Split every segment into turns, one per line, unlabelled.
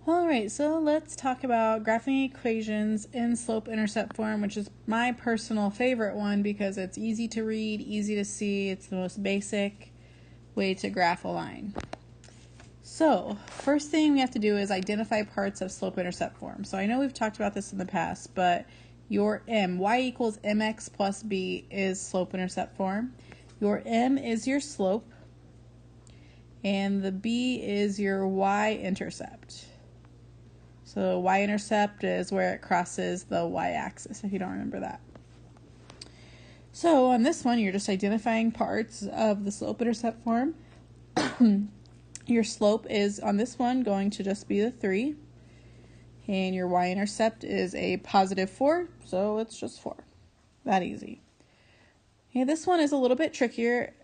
Alright, so let's talk about graphing equations in slope-intercept form, which is my personal favorite one because it's easy to read, easy to see, it's the most basic way to graph a line. So, first thing we have to do is identify parts of slope-intercept form. So I know we've talked about this in the past, but your y equals mx plus b is slope-intercept form. Your m is your slope, and the b is your y-intercept. So y-intercept is where it crosses the y-axis, if you don't remember that. So on this one, you're just identifying parts of the slope-intercept form. Your slope is, on this one, going to just be the 3. And your y-intercept is a positive 4, so it's just 4. That easy. Okay, this one is a little bit trickier.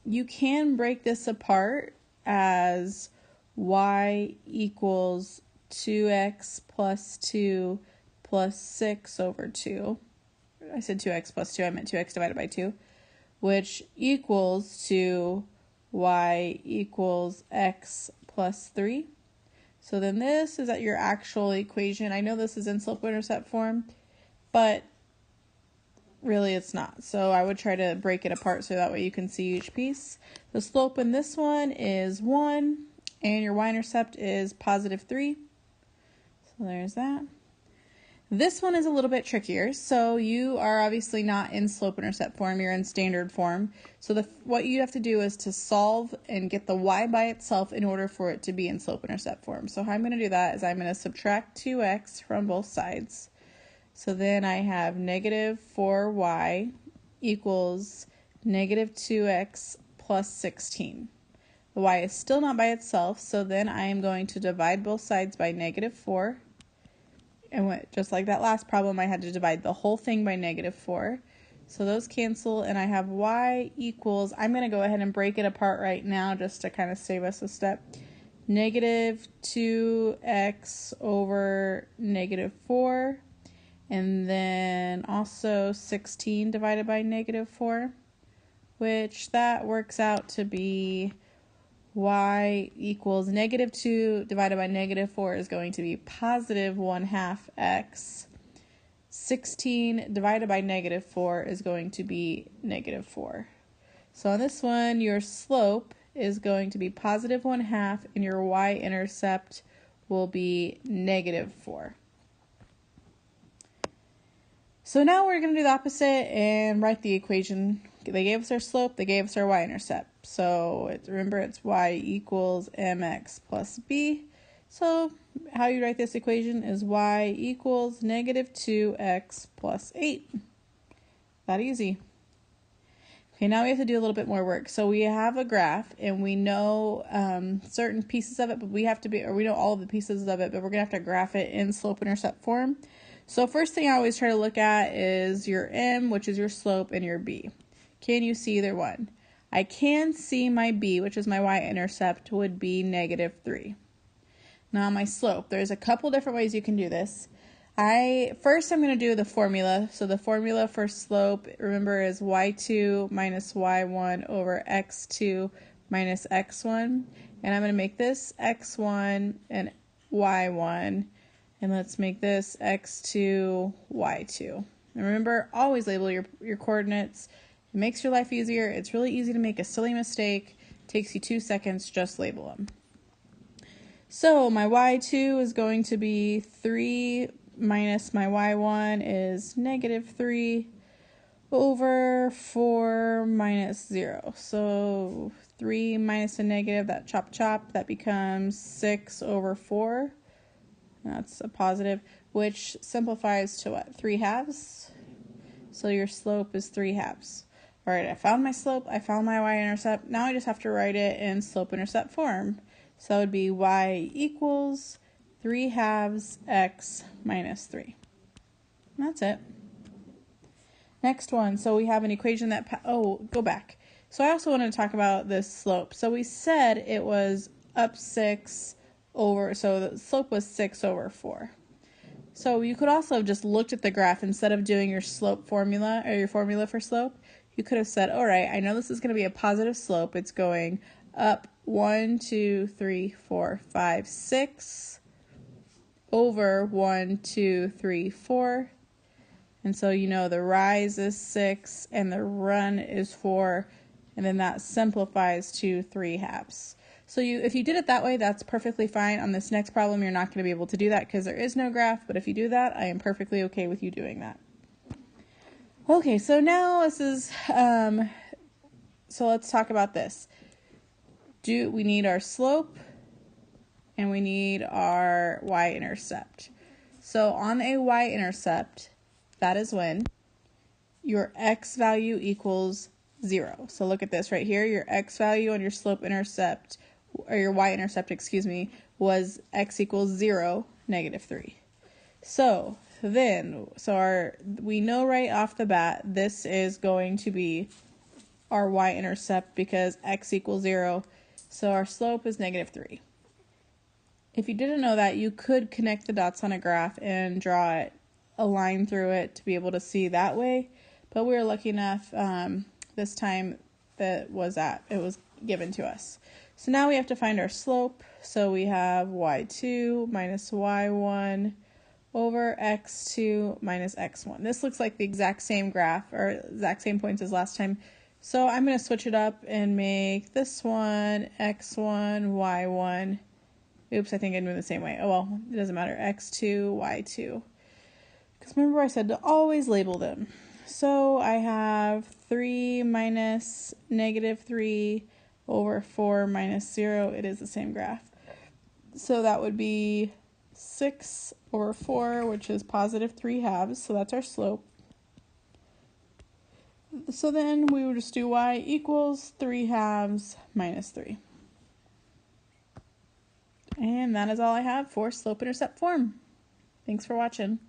You can break this apart as y equals 2x plus 2 plus 6 over 2. I said 2x plus 2, I meant 2x divided by 2, which equals to y equals x plus 3. So then this is your actual equation. I know this is in slope-intercept form, but really it's not. So I would try to break it apart so that way you can see each piece. The slope in this one is 1, and your y-intercept is positive 3. So there's that. This one is a little bit trickier. So you are obviously not in slope-intercept form, you're in standard form. So what you have to do is to solve and get the y by itself in order for it to be in slope-intercept form. So how I'm going to do that is I'm going to subtract 2x from both sides. So then I have negative 4y equals negative 2x plus 16. The y is still not by itself, so then I am going to divide both sides by negative 4. And just like that last problem, I had to divide the whole thing by negative 4. So those cancel, and I have y equals, I'm going to go ahead and break it apart right now just to kind of save us a step. Negative 2x over negative 4. And then also 16 divided by negative 4, which that works out to be y equals negative 2 divided by negative 4 is going to be positive 1/2 x. 16 divided by negative 4 is going to be negative 4. So on this one, your slope is going to be positive 1/2 and your y-intercept will be negative 4. So now we're going to do the opposite and write the equation. They gave us our slope, they gave us our y-intercept. So remember it's y equals mx plus b. So how you write this equation is y equals negative 2x plus 8. That easy. Okay, now we have to do a little bit more work. So we have a graph and we know certain pieces of it, but we know all of the pieces of it, but we're going to have to graph it in slope-intercept form. So first thing I always try to look at is your m, which is your slope, and your b. Can you see either one? I can see my b, which is my y-intercept, would be negative 3. Now my slope, there's a couple different ways you can do this. First I'm going to do the formula. So the formula for slope, remember, is y2 minus y1 over x2 minus x1. And I'm going to make this x1 and y1. And let's make this x2, y2. And remember, always label your coordinates. It makes your life easier. It's really easy to make a silly mistake. It takes you 2 seconds, just label them. So my y2 is going to be 3 minus my y1 is negative 3 over 4 minus 0. So 3 minus a negative, that chop, that becomes 6 over 4. That's a positive, which simplifies to what? 3/2. So your slope is 3/2. All right, I found my slope, I found my y-intercept. Now I just have to write it in slope-intercept form. So it would be y equals 3/2 x minus 3. And that's it. Next one, so we have an equation that, go back. So I also wanted to talk about this slope. So we said it was up 6 over, so the slope was 6 over 4. So you could also have just looked at the graph instead of doing your slope formula, or your formula for slope. You could have said, all right, I know this is going to be a positive slope. It's going up 1, 2, 3, 4, 5, 6. over 1, 2, 3, 4. And so you know the rise is 6 and the run is 4, and then that simplifies to 3/2. So if you did it that way, that's perfectly fine. On this next problem, you're not going to be able to do that because there is no graph, but if you do that, I am perfectly okay with you doing that. Okay, so now this is, so let's talk about this. We need our slope and we need our y-intercept. So on a y-intercept, that is when your x value equals 0. So look at this right here. Your x value on your slope-intercept, or your y-intercept, excuse me, was x equals 0, -3. So then, we know right off the bat this is going to be our y-intercept because x equals 0. So our slope is -3. If you didn't know that, you could connect the dots on a graph and draw a line through it to be able to see that way. But we were lucky enough this time that it was given to us. So now we have to find our slope. So we have y2 minus y1 over x2 minus x1. This looks like the exact same graph, or exact same points as last time. So I'm going to switch it up and make this one x1, y1. Oops, I think I did it the same way. Oh well, it doesn't matter. x2, y2. Because remember I said to always label them. So I have 3 minus -3 over 4 minus 0. It is the same graph. So that would be 6 over 4, which is +3/2. So that's our slope. So then we would just do y equals 3/2 minus 3. And that is all I have for slope-intercept form. Thanks for watching.